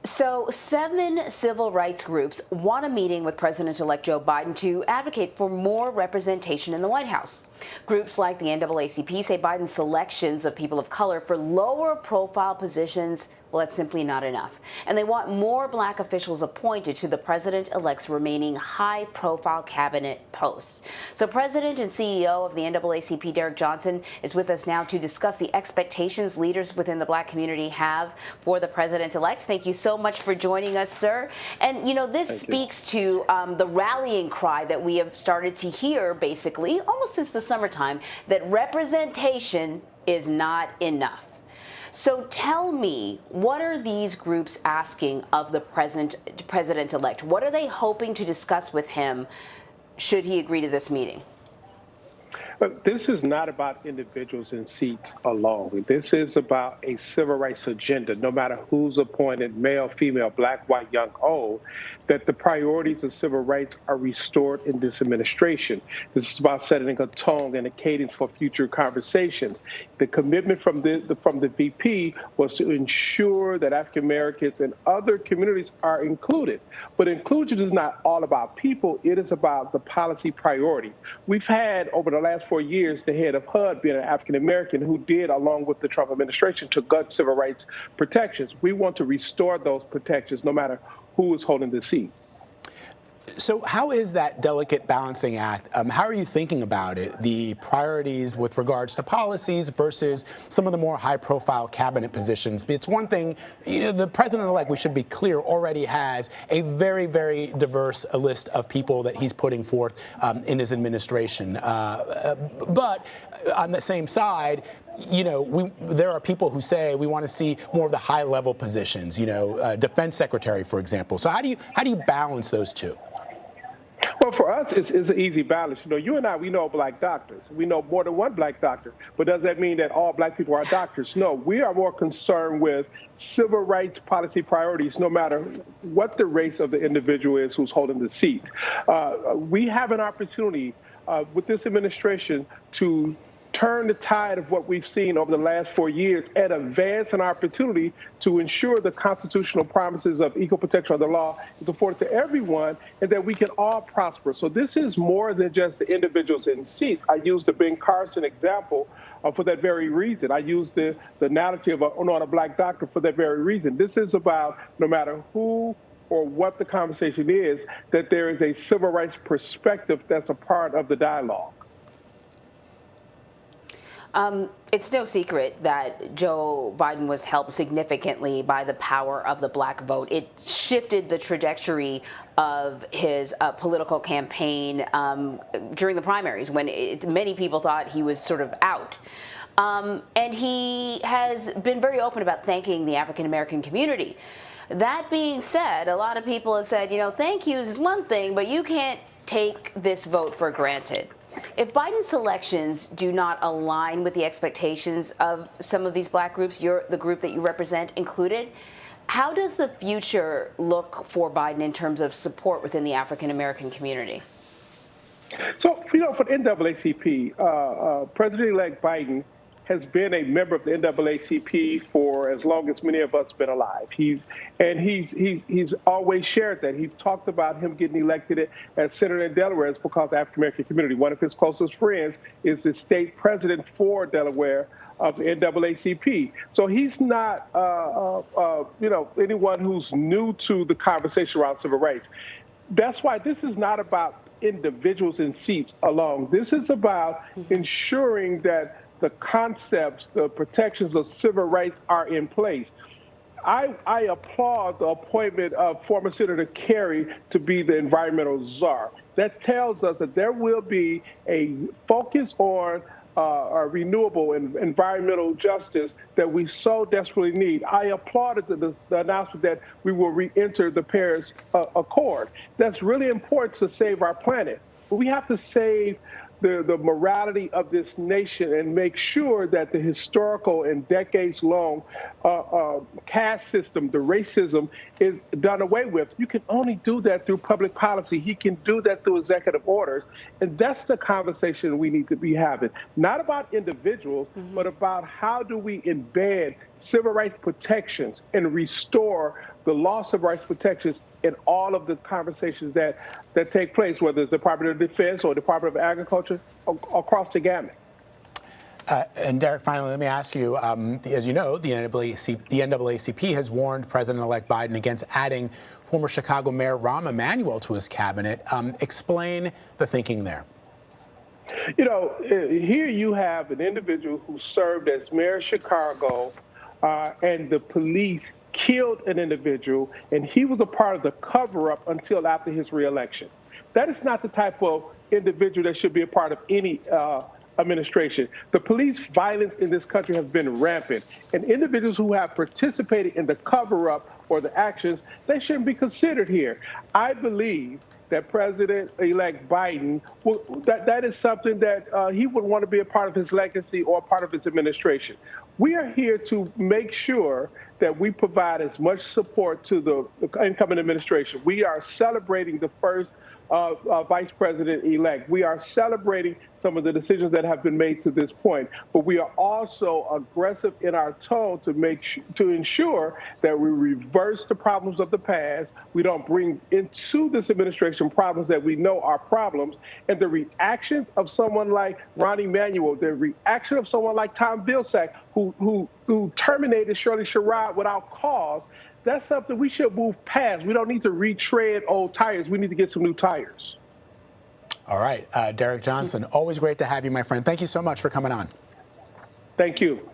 So, 7 civil rights groups want a meeting with President-elect Joe Biden to advocate for more representation in the White House. Groups like the NAACP say Biden's selections of people of color for lower-profile positions, well, that's simply not enough. And they want more black officials appointed to the president-elect's remaining high-profile cabinet posts. So President and CEO of the NAACP, Derrick Johnson, is with us now to discuss the expectations leaders within the black community have for the president-elect. Thank you so much for joining us, sir. And, you know, this speaks to the rallying cry that we have started to hear, basically, almost since the summertime, that representation is not enough. So tell me, what are these groups asking of the president-elect? What are they hoping to discuss with him should he agree to this meeting? But this is not about individuals in seats alone. This is about a civil rights agenda, no matter who's appointed, male, female, black, white, young, old, that the priorities of civil rights are restored in this administration. This is about setting a tone and a cadence for future conversations. The commitment from the VP was to ensure that African Americans and other communities are included. But inclusion is not all about people. It is about the policy priority. We've had, over the last 4 years, the head of HUD being an African American who did, along with the Trump administration, to gut civil rights protections. We want to restore those protections no matter who is holding the seat. So how is that delicate balancing act? How are you thinking about it? The priorities with regards to policies versus some of the more high-profile cabinet positions. It's one thing, you know, the president-elect, we should be clear, already has a very, very diverse list of people that he's putting forth in his administration. But on the same side, you know, there are people who say we want to see more of the high-level positions. You know, defense secretary, for example. So how do you balance those two? Well, for us, it's an easy balance. You know, you and I, we know black doctors. We know more than one black doctor. But does that mean that all black people are doctors? No, we are more concerned with civil rights policy priorities, no matter what the race of the individual is who's holding the seat. We have an opportunity with this administration to turn the tide of what we've seen over the last 4 years and advance an opportunity to ensure the constitutional promises of equal protection of the law is afforded to everyone and that we can all prosper. So this is more than just the individuals in seats. I used the Ben Carson example for that very reason. I used the analogy of a black doctor for that very reason. This is about no matter who or what the conversation is, that there is a civil rights perspective that's a part of the dialogue. It's no secret that Joe Biden was helped significantly by the power of the black vote. It shifted the trajectory of his political campaign during the primaries when many people thought he was sort of out. And he has been very open about thanking the African-American community. That being said, a lot of people have said, you know, thank yous is one thing, but you can't take this vote for granted. If Biden's selections do not align with the expectations of some of these black groups, the group that you represent included, how does the future look for Biden in terms of support within the African-American community? So, you know, for the NAACP, President-elect Biden has been a member of the NAACP for as long as many of us have been alive. He's always shared that. He's talked about him getting elected as senator in Delaware because of the African-American community. One of his closest friends is the state president for Delaware of the NAACP. So he's not, you know, anyone who's new to the conversation around civil rights. That's why this is not about individuals in seats alone. This is about ensuring that the concepts, the protections of civil rights are in place. I applaud the appointment of former Senator Kerry to be the environmental czar. That tells us that there will be a focus on renewable and environmental justice that we so desperately need. I applauded the announcement that we will re-enter the Paris Accord. That's really important to save our planet. But we have to save the morality of this nation and make sure that the historical and decades-long caste system, the racism, is done away with. You can only do that through public policy. He can do that through executive orders. And that's the conversation we need to be having. Not about individuals, but about how do we embed civil rights protections and restore the loss of rights protections in all of the conversations that take place, whether it's the Department of Defense or Department of Agriculture, across the gamut. And Derrick, finally, let me ask you, as you know, the NAACP has warned President-elect Biden against adding former Chicago Mayor Rahm Emanuel to his cabinet. Explain the thinking there. You know, here you have an individual who served as mayor of Chicago, and the police killed an individual, and he was a part of the cover-up until after his reelection. That is not the type of individual that should be a part of any administration. The police violence in this country has been rampant, and individuals who have participated in the cover-up or the actions, they shouldn't be considered here. I believe that President-elect Biden, that is something that he would want to be a part of his legacy or part of his administration. We are here to make sure that we provide as much support to the incoming administration. We are celebrating the first Vice President-elect. We are celebrating some of the decisions that have been made to this point, but we are also aggressive in our tone to ensure that we reverse the problems of the past. We don't bring into this administration problems that we know are problems. And the reactions of someone like Emanuel, the reaction of someone like Tom Vilsack, who terminated Shirley Sherrod without cause, that's something we should move past. We don't need to retread old tires. We need to get some new tires. All right. Derrick Johnson, always great to have you, my friend. Thank you so much for coming on. Thank you.